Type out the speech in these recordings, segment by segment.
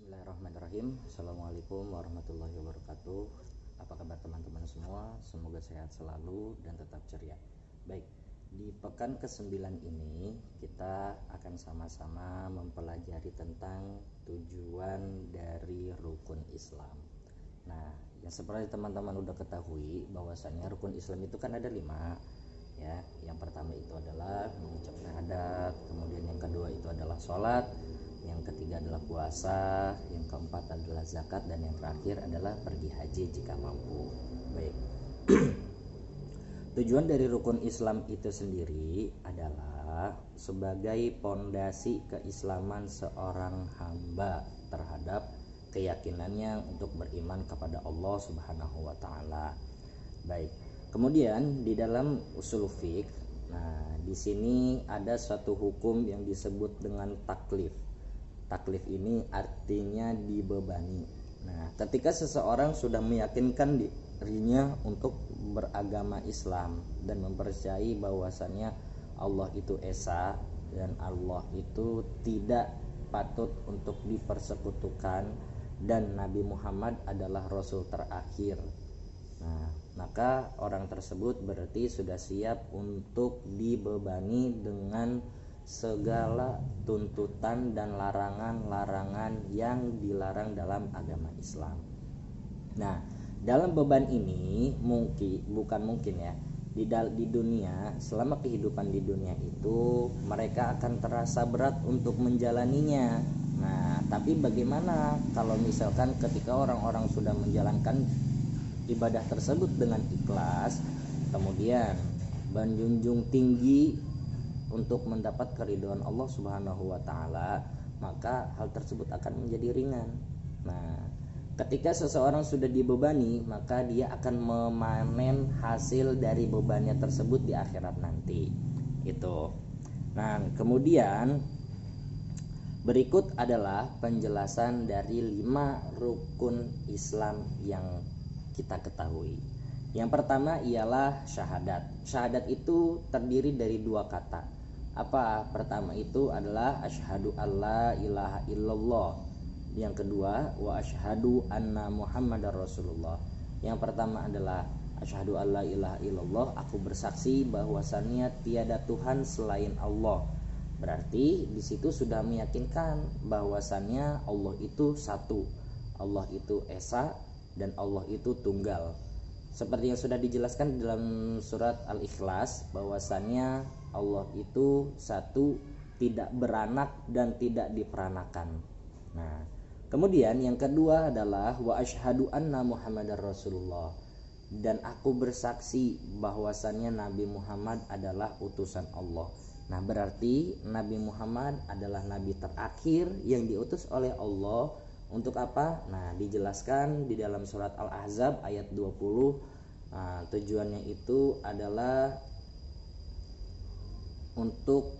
Bismillahirrahmanirrahim. Assalamualaikum warahmatullahi wabarakatuh. Apa kabar teman-teman semua? Semoga sehat selalu dan tetap ceria. Baik, di pekan ke-9 ini kita akan sama-sama mempelajari tentang tujuan dari rukun Islam. Nah, yang seperti teman-teman udah ketahui bahwasannya rukun Islam itu kan ada 5 ya. Yang pertama itu adalah mengucap syahadat, kemudian yang kedua itu adalah sholat, yang ketiga adalah puasa, yang keempat adalah zakat, dan yang terakhir adalah pergi haji jika mampu. Baik. Tujuan dari rukun Islam itu sendiri adalah sebagai pondasi keislaman seorang hamba terhadap keyakinannya untuk beriman kepada Allah Subhanahu wa taala. Baik. Kemudian di dalam usul fiqh, nah di sini ada suatu hukum yang disebut dengan taklif. Taklif ini artinya dibebani. Nah, ketika seseorang sudah meyakinkan dirinya untuk beragama Islam dan mempercayai bahwasannya Allah itu esa dan Allah itu tidak patut untuk dipersekutukan dan Nabi Muhammad adalah Rasul terakhir. Nah, maka orang tersebut berarti sudah siap untuk dibebani dengan segala tuntutan dan larangan-larangan yang dilarang dalam agama Islam. Nah, dalam beban ini bukan mungkin ya, di dunia, selama kehidupan di dunia itu mereka akan terasa berat untuk menjalaninya. Nah, tapi bagaimana kalau misalkan ketika orang-orang sudah menjalankan ibadah tersebut dengan ikhlas, kemudian menjunjung tinggi untuk mendapat keridhaan Allah Subhanahu wa taala, maka hal tersebut akan menjadi ringan. Nah, ketika seseorang sudah dibebani, maka dia akan memanen hasil dari bebannya tersebut di akhirat nanti. Itu. Nah, kemudian berikut adalah penjelasan dari 5 rukun Islam yang kita ketahui. Yang pertama ialah syahadat. Syahadat itu terdiri dari 2 kata. Apa? Pertama itu adalah asyhadu alla ilaha illallah. Yang kedua wa asyhadu anna muhammadar rasulullah. Yang pertama adalah asyhadu alla ilaha illallah, aku bersaksi bahwasannya tiada Tuhan selain Allah. Berarti di situ sudah meyakinkan bahwasannya Allah itu satu, Allah itu esa, dan Allah itu tunggal. Seperti yang sudah dijelaskan dalam surat Al-Ikhlas, bahwasannya Allah itu satu, tidak beranak dan tidak diperanakan. Nah, kemudian yang kedua adalah wa asyhadu anna muhammadar rasulullah, dan aku bersaksi bahwasannya Nabi Muhammad adalah utusan Allah. Nah, berarti Nabi Muhammad adalah nabi terakhir yang diutus oleh Allah. Untuk apa? Nah, dijelaskan di dalam surat Al-Ahzab ayat 20. Nah, tujuannya itu adalah untuk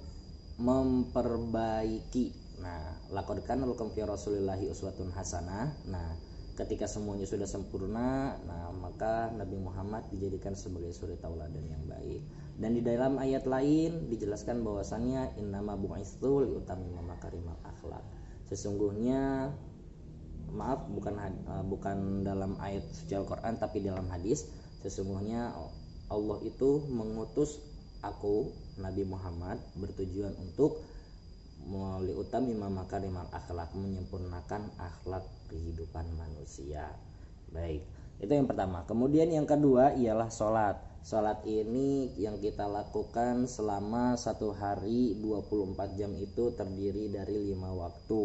memperbaiki. Nah, laqad kana lakum fi rasulillahi uswatun hasanah. Nah, ketika semuanya sudah sempurna, nah maka Nabi Muhammad dijadikan sebagai suri tauladan yang baik. Dan di dalam ayat lain dijelaskan bahwasannya innama bu'itsu liutammima makarimal akhlak. Sesungguhnya, maaf, bukan dalam ayat suci Al-Quran tapi dalam hadis, sesungguhnya Allah itu mengutus aku Nabi Muhammad bertujuan untuk liutammima makarimal akhlak, menyempurnakan akhlak kehidupan manusia. Baik, itu yang pertama. Kemudian yang kedua ialah sholat. Sholat ini yang kita lakukan selama 1 hari 24 jam itu terdiri dari 5 waktu.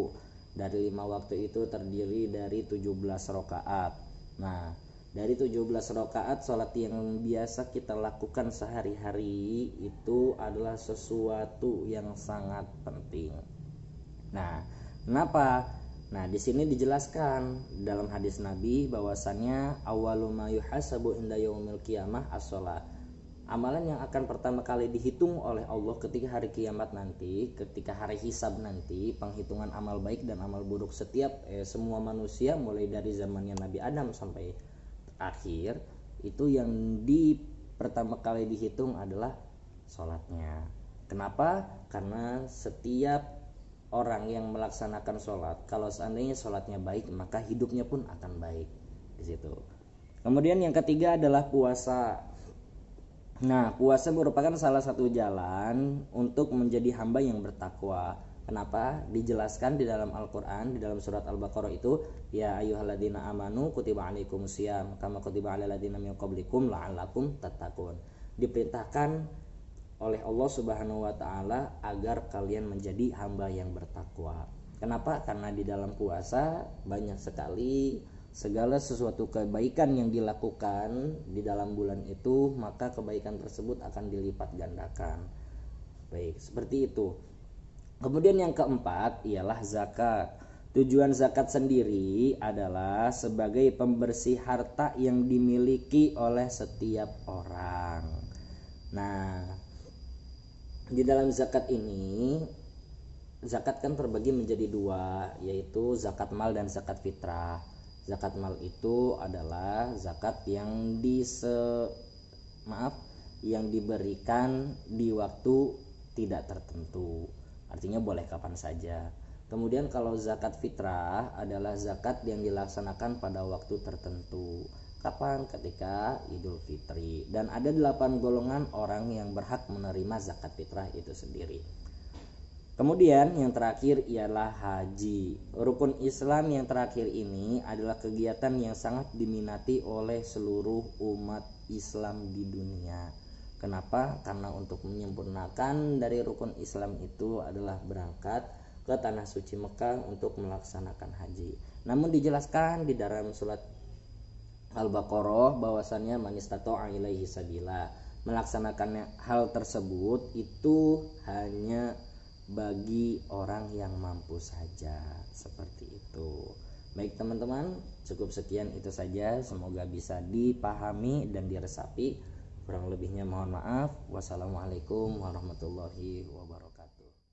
Dari 5 waktu itu terdiri dari 17 rakaat. Nah, dari 17 rakaat sholat yang biasa kita lakukan sehari-hari itu adalah sesuatu yang sangat penting. Nah, kenapa? Nah, di sini dijelaskan dalam hadis Nabi bahwasannya awwalu ma yuhasabu inda yaumil qiyamah as-shalah. Amalan yang akan pertama kali dihitung oleh Allah ketika hari kiamat nanti, ketika hari hisab nanti, penghitungan amal baik dan amal buruk setiap semua manusia mulai dari zamannya Nabi Adam sampai akhir, itu yang pertama kali dihitung adalah sholatnya. Kenapa? Karena setiap orang yang melaksanakan sholat, kalau seandainya sholatnya baik maka hidupnya pun akan baik di situ. Kemudian yang ketiga adalah puasa. Nah, puasa merupakan salah satu jalan untuk menjadi hamba yang bertakwa. Kenapa? Dijelaskan di dalam Al-Quran, di dalam surat Al-Baqarah itu, ya ayyuhalladzina amanu kutiba alaikumusiyam kama kutiba alal ladzina min qablikum la'allakum tattaqun. Diperintahkan oleh Allah Subhanahu wa taala agar kalian menjadi hamba yang bertakwa. Kenapa? Karena di dalam puasa banyak sekali segala sesuatu kebaikan yang dilakukan di dalam bulan itu, maka kebaikan tersebut akan dilipat gandakan. Baik, seperti itu. Kemudian yang keempat ialah zakat. Tujuan zakat sendiri adalah sebagai pembersih harta yang dimiliki oleh setiap orang. Nah, di dalam zakat ini, zakat kan terbagi menjadi dua, yaitu zakat mal dan zakat fitrah. Zakat mal itu adalah zakat yang yang diberikan di waktu tidak tertentu. Artinya boleh kapan saja. Kemudian kalau zakat fitrah adalah zakat yang dilaksanakan pada waktu tertentu. Kapan? Ketika Idul Fitri. Dan ada 8 golongan orang yang berhak menerima zakat fitrah itu sendiri. Kemudian yang terakhir ialah haji. Rukun Islam yang terakhir ini adalah kegiatan yang sangat diminati oleh seluruh umat Islam di dunia. Kenapa? Karena untuk menyempurnakan dari rukun Islam itu adalah berangkat ke tanah suci Mekah untuk melaksanakan haji. Namun dijelaskan di dalam surat Al-Baqarah bahwasannya man istata'a ilaihi sabila. Melaksanakan hal tersebut itu hanya bagi orang yang mampu saja, seperti itu. Baik teman-teman, cukup sekian itu saja, semoga bisa dipahami dan diresapi. Kurang lebihnya mohon maaf. Wassalamualaikum warahmatullahi wabarakatuh.